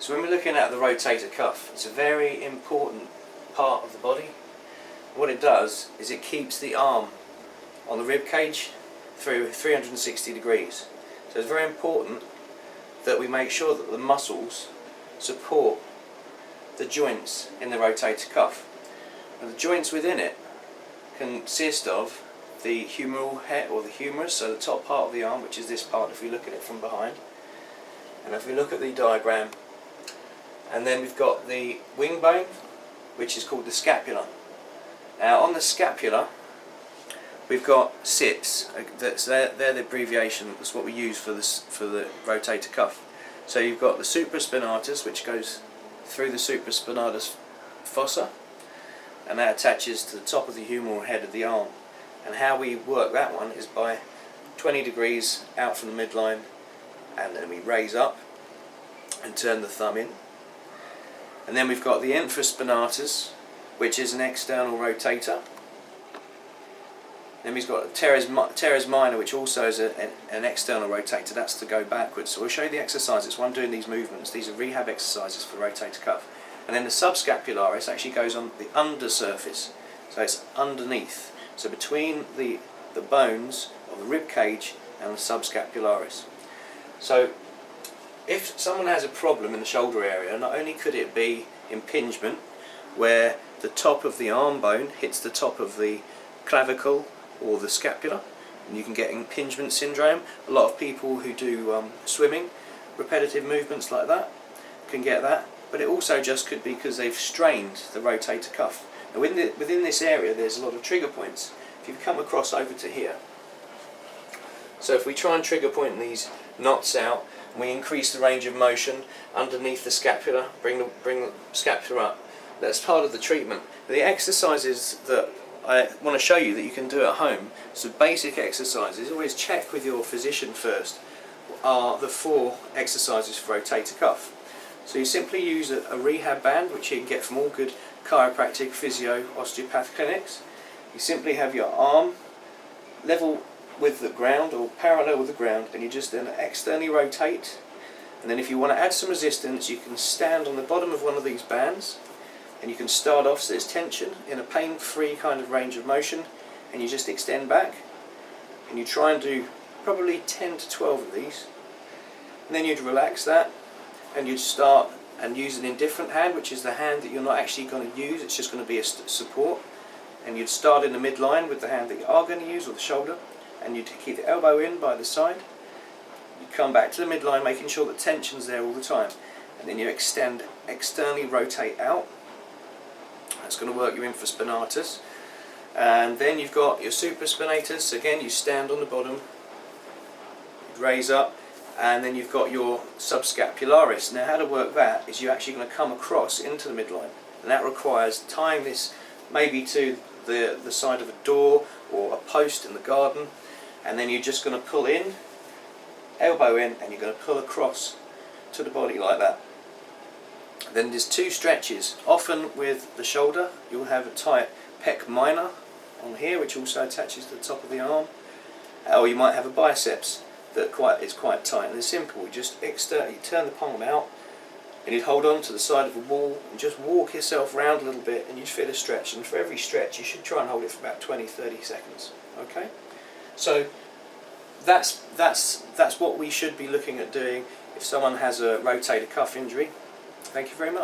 So when we're looking at the rotator cuff, it's a very important part of the body. What it does is it keeps the arm on the rib cage through 360 degrees. So it's very important that we make sure that the muscles support the joints in the rotator cuff. And the joints within it consist of the humeral head or the humerus, so the top part of the arm, which is this part if we look at it from behind. And if we look at the diagram, and then we've got the wing bone, which is called the scapula. Now on the scapula we've got SIPs. They're the abbreviation. That's what we use for the rotator cuff. So you've got the supraspinatus, which goes through the supraspinatus fossa, and that attaches to the top of the humeral head of the arm. And how we work that one is by 20 degrees out from the midline, and then we raise up and turn the thumb in. And then we've got the infraspinatus, which is an external rotator. Then we've got teres minor, which also is an external rotator. That's to go backwards. So we'll show you the exercises. One doing these movements. These are rehab exercises for the rotator cuff. And then the subscapularis actually goes on the undersurface. So it's underneath. So between the bones of the rib cage and the subscapularis. So if someone has a problem in the shoulder area, not only could it be impingement, where the top of the arm bone hits the top of the clavicle or the scapula, and you can get impingement syndrome. A lot of people who do swimming, repetitive movements like that, can get that. But it also just could be because they've strained the rotator cuff. Now within this area there's a lot of trigger points. If you come across over to here, so if we try and trigger point these knots out, and we increase the range of motion underneath the scapula, bring the scapula up. That's part of the treatment. The exercises that I want to show you that you can do at home, so basic exercises, always check with your physician first, are the 4 exercises for rotator cuff. So you simply use a rehab band, which you can get from all good chiropractic, physio, osteopath clinics. You simply have your arm level with the ground or parallel with the ground, and you just then externally rotate. And then if you want to add some resistance, you can stand on the bottom of one of these bands, and you can start off so there's tension in a pain-free kind of range of motion, and you just extend back, and you try and do probably 10 to 12 of these, and then you'd relax that, and you'd start and use an indifferent hand, which is the hand that you're not actually going to use, it's just going to be a support, and you'd start in the midline with the hand that you are going to use, or the shoulder, and you'd keep the elbow in by the side. You come back to the midline, making sure that tension's there all the time, and then you extend, externally rotate out. That's going to work your infraspinatus, and then you've got your supraspinatus. Again, you stand on the bottom, you raise up, and then you've got your subscapularis. Now, how to work that is you're actually going to come across into the midline, and that requires tying this maybe to the side of a door or a post in the garden, and then you're just going to pull in, elbow in, and you're going to pull across to the body like that. Then there's 2 stretches. Often with the shoulder you'll have a tight pec minor on here, which also attaches to the top of the arm, or you might have a biceps that is quite tight. And it's simple. You just you turn the palm out, and you'd hold on to the side of a wall and just walk yourself around a little bit, and you'd feel a stretch. And for every stretch you should try and hold it for about 20-30 seconds. Okay, so that's what we should be looking at doing if someone has a rotator cuff injury. Thank you very much.